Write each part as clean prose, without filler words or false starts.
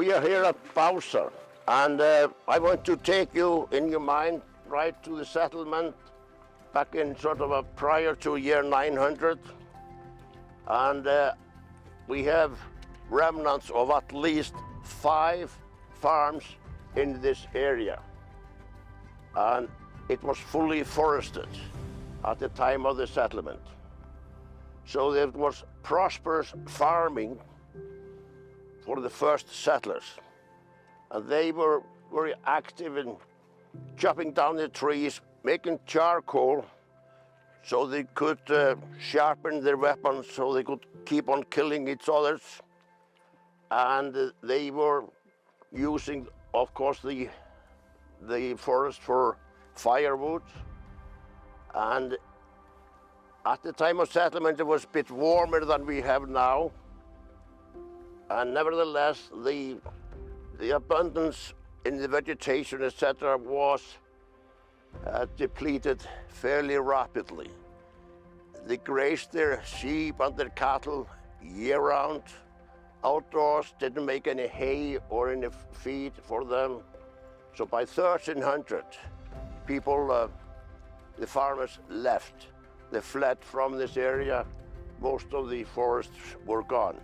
We are here at Bowser, and I want to take you in your mind right to the settlement back in sort of prior to year 900. And we have remnants of at least 5 farms in this area. And it was fully forested at the time of the settlement. So there was prosperous farming for the first settlers. And they were very active in chopping down the trees, making charcoal so they could sharpen their weapons, so they could keep on killing each other. And they were using, of course, the forest for firewood. And at the time of settlement, it was a bit warmer than we have now. And nevertheless, the abundance in the vegetation, etc., was depleted fairly rapidly. They grazed their sheep and their cattle year-round, outdoors, didn't make any hay or any feed for them. So by 1300, people, the farmers left. They fled from this area. Most of the forests were gone.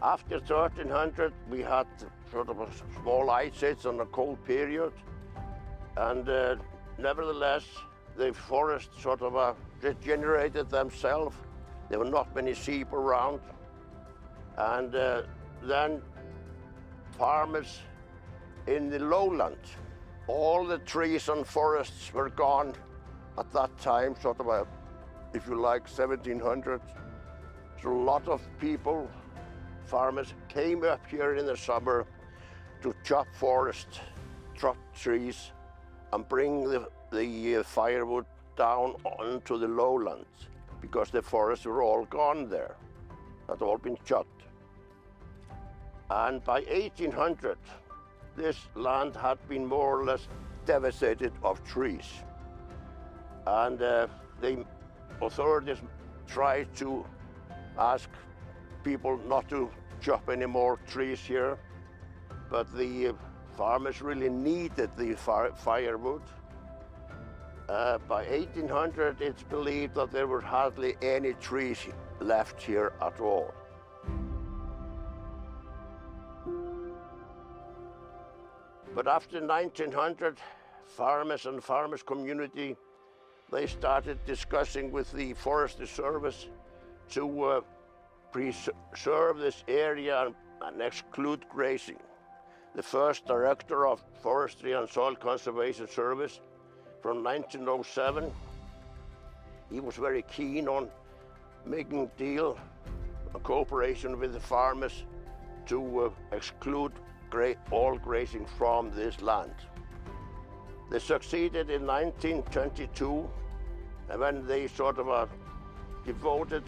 After 1300, we had sort of a small ice age and a cold period. And nevertheless, the forest sort of regenerated themselves. There were not many sheep around. And then farmers in the lowland, all the trees and forests were gone at that time, sort of if you like, 1700. So a lot of people, farmers, came up here in the summer to chop forest, chop trees, and bring the firewood down onto the lowlands, because the forests were all gone there, had all been chopped. And by 1800, this land had been more or less devastated of trees. And the authorities tried to ask people not to chop any more trees here, but the farmers really needed the firewood. By 1800, it's believed that there were hardly any trees left here at all. But after 1900, farmers and farmers community, they started discussing with the Forest Service to preserve this area and exclude grazing. The first director of Forestry and Soil Conservation Service from 1907, he was very keen on making a deal, a cooperation with the farmers to exclude all grazing from this land. They succeeded in 1922, and when they sort of devoted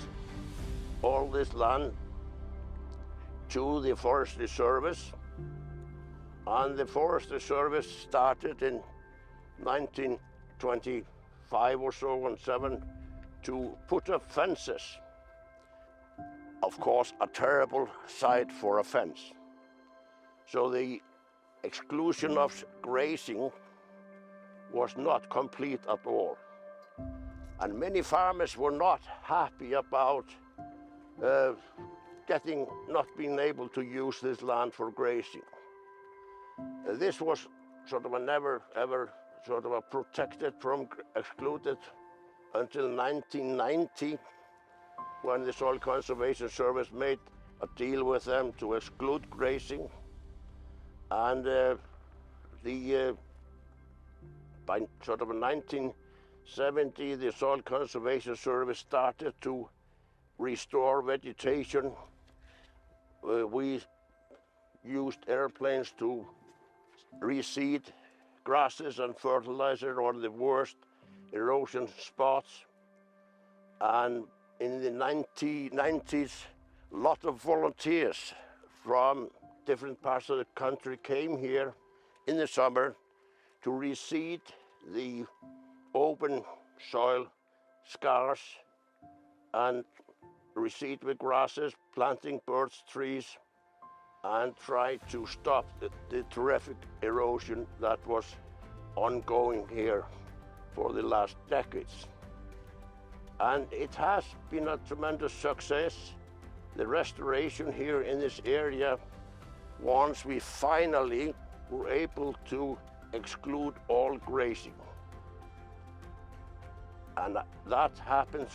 all this land to the Forestry Service. And the Forestry Service started in 1925 or so, and 7, to put up fences. Of course, a terrible site for a fence. So the exclusion of grazing was not complete at all. And many farmers were not happy about not being able to use this land for grazing. This was sort of never ever sort of protected from excluded until 1990, when the Soil Conservation Service made a deal with them to exclude grazing. And by sort of 1970, the Soil Conservation Service started to restore vegetation. We used airplanes to reseed grasses and fertilizer on the worst erosion spots. And in the 1990s, a lot of volunteers from different parts of the country came here in the summer to reseed the open soil scars and reseed with grasses, planting birch trees. and try to stop the terrific erosion that was ongoing here for the last decades. And it has been a tremendous success, the restoration here in this area, once we finally were able to exclude all grazing. And that happened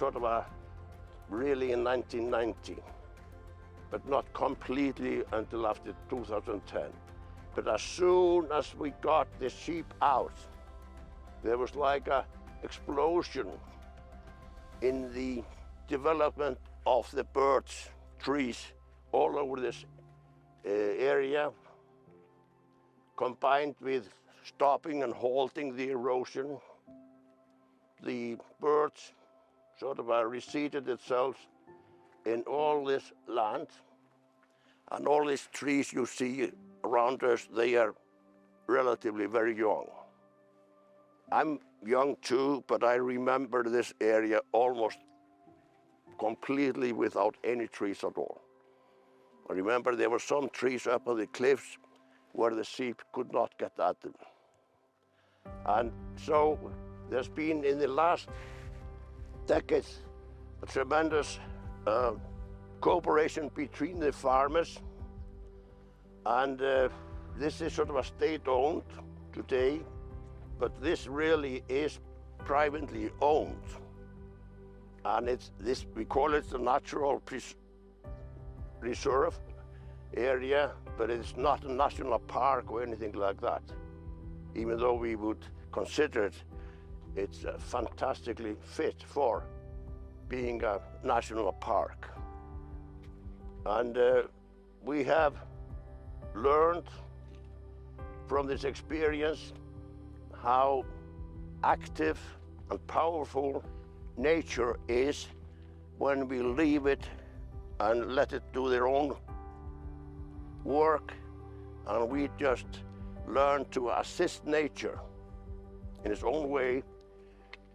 really in 1990, but not completely until after 2010. But as soon as we got the sheep out, there was like an explosion in the development of the birch trees all over this area, combined with stopping and halting the erosion. The birch reseated itself in all this land, and all these trees you see around us, they are relatively very young. I'm young too, but I remember this area almost completely without any trees at all. I remember there were some trees up on the cliffs where the sheep could not get at them. And so there's been, in the last decades, a tremendous cooperation between the farmers, and this is sort of a state-owned today, but this really is privately owned. And we call it the natural reserve area, but it's not a national park or anything like that, even though we would consider it's fantastically fit for being a national park. And we have learned from this experience how active and powerful nature is when we leave it and let it do their own work, and we just learn to assist nature in its own way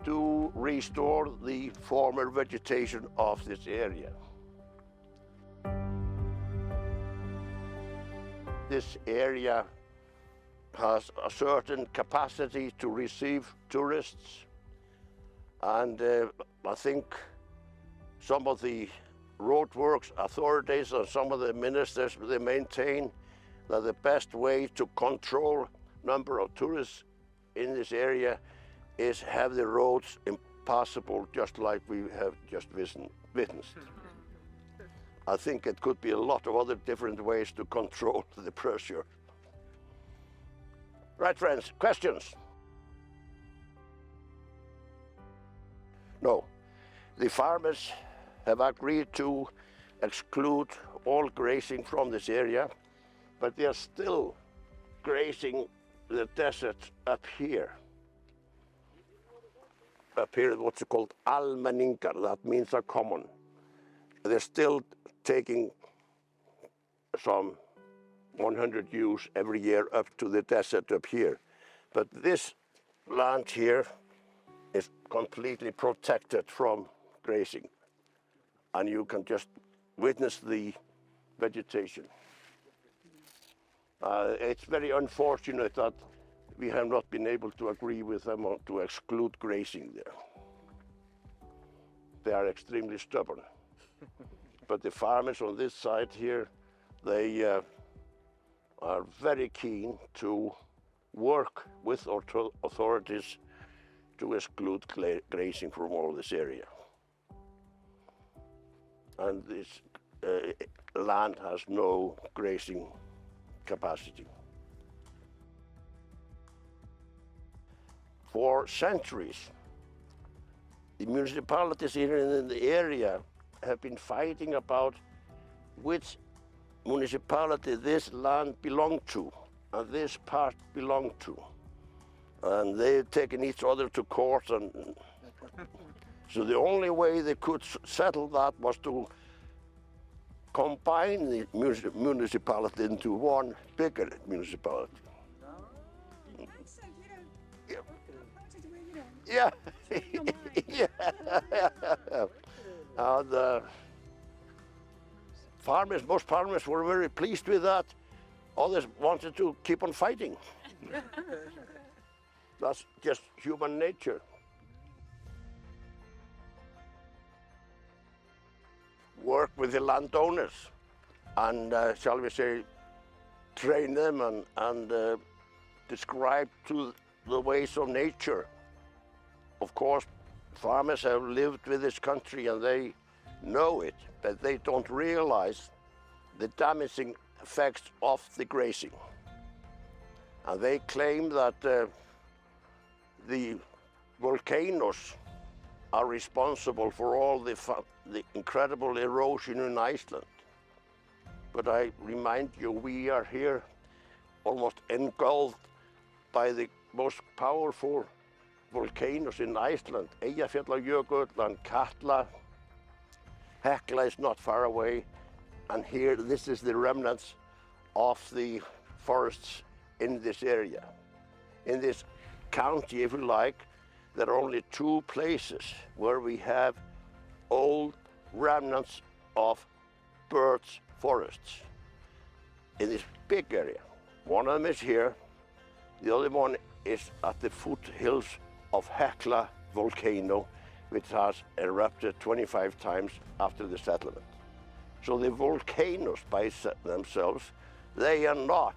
to restore the former vegetation of this area. This area has a certain capacity to receive tourists, and I think some of the roadworks authorities and some of the ministers, they maintain that the best way to control number of tourists in this area is have the roads impassable, just like we have just witnessed. I think it could be a lot of other different ways to control the pressure. Right, friends, questions? No. The farmers have agreed to exclude all grazing from this area, but they are still grazing the desert up here. Up here, what's called almenningar, that means a common. They're still taking some 100 ewes every year up to the desert up here. But this land here is completely protected from grazing, and you can just witness the vegetation. It's very unfortunate that we have not been able to agree with them on to exclude grazing there. They are extremely stubborn. But the farmers on this side here, they are very keen to work with authorities to exclude grazing from all this area. And this land has no grazing capacity. For centuries, the municipalities here in the area have been fighting about which municipality this land belonged to and this part belonged to. And they've taken each other to court, and so the only way they could settle that was to combine the municipality into one bigger municipality. Yeah, yeah. And most farmers were very pleased with that. Others wanted to keep on fighting. That's just human nature. Work with the landowners and, shall we say, train them and describe to the ways of nature. Of course, farmers have lived with this country and they know it, but they don't realize the damaging effects of the grazing. And they claim that the volcanoes are responsible for all the incredible erosion in Iceland. But I remind you, we are here almost engulfed by the most powerful volcanoes in Iceland. Eyjafjallajökull and Katla. Hekla is not far away. And here, this is the remnants of the forests in this area. In this county, if you like, there are only 2 places where we have old remnants of birch forests in this big area. One of them is here. The other one is at the foothills of Hekla volcano, which has erupted 25 times after the settlement. So the volcanoes by themselves, they are not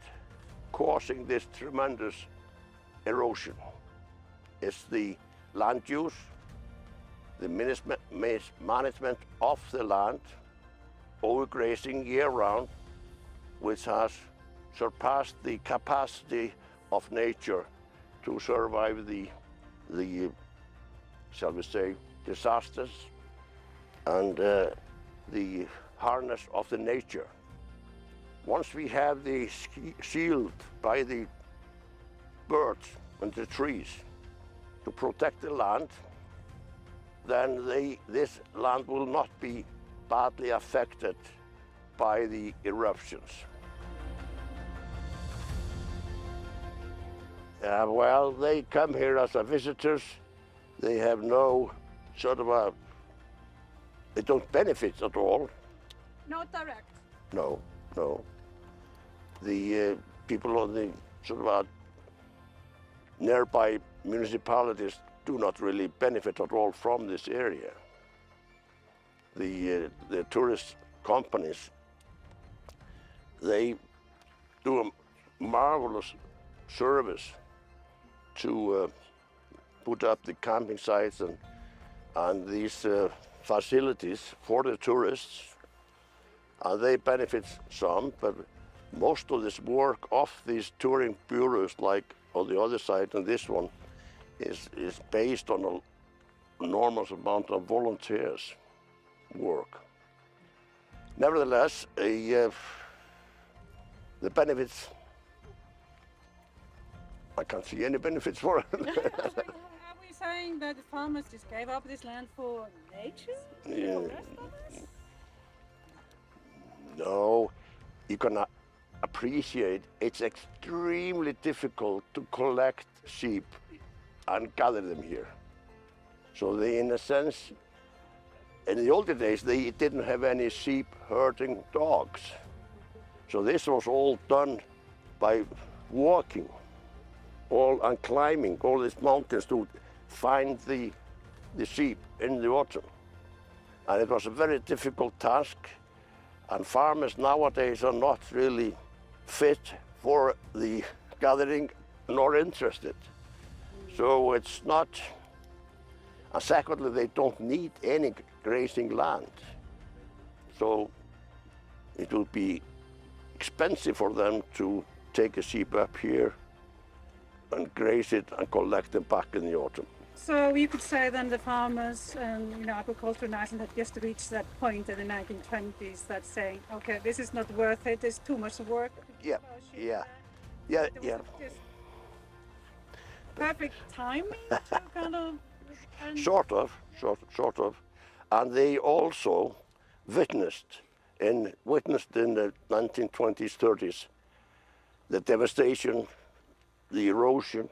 causing this tremendous erosion. It's the land use, the management of the land, overgrazing year-round, which has surpassed the capacity of nature to survive the shall we say, disasters and the harness of the nature. Once we have the shield by the birds and the trees to protect the land, then this land will not be badly affected by the eruptions. Well, they come here as visitors. They have no sort of they don't benefit at all. Not direct? No. The people on the sort of nearby municipalities do not really benefit at all from this area. The tourist companies, they do a marvelous service to put up the camping sites and these facilities for the tourists, and they benefit some, but most of this work of these touring bureaus, like on the other side and this one, is based on an enormous amount of volunteers work. Nevertheless, the benefits, I can't see any benefits for it. Are we saying that the farmers just gave up this land for nature? Yeah. For rest of us? No, you can appreciate it's extremely difficult to collect sheep and gather them here. So they, in a sense, in the older days, they didn't have any sheep herding dogs. So this was all done by walking and climbing all these mountains to find the sheep in the autumn. And it was a very difficult task, and farmers nowadays are not really fit for the gathering nor interested. So it's not, and secondly, they don't need any grazing land. So it will be expensive for them to take a sheep up here and graze it and collect them back in the autumn. So you could say then the farmers and agriculture in Iceland had just reached that point in the 1920s that's saying, okay, this is not worth it, it's too much work. Yeah. Just perfect timing to kind of... Sort of. And they also witnessed in the 1920s, 30s, the devastation, the erosion,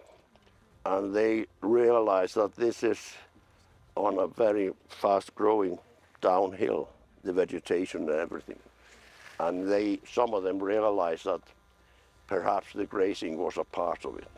and they realized that this is on a very fast growing downhill, the vegetation and everything. And some of them realized that perhaps the grazing was a part of it.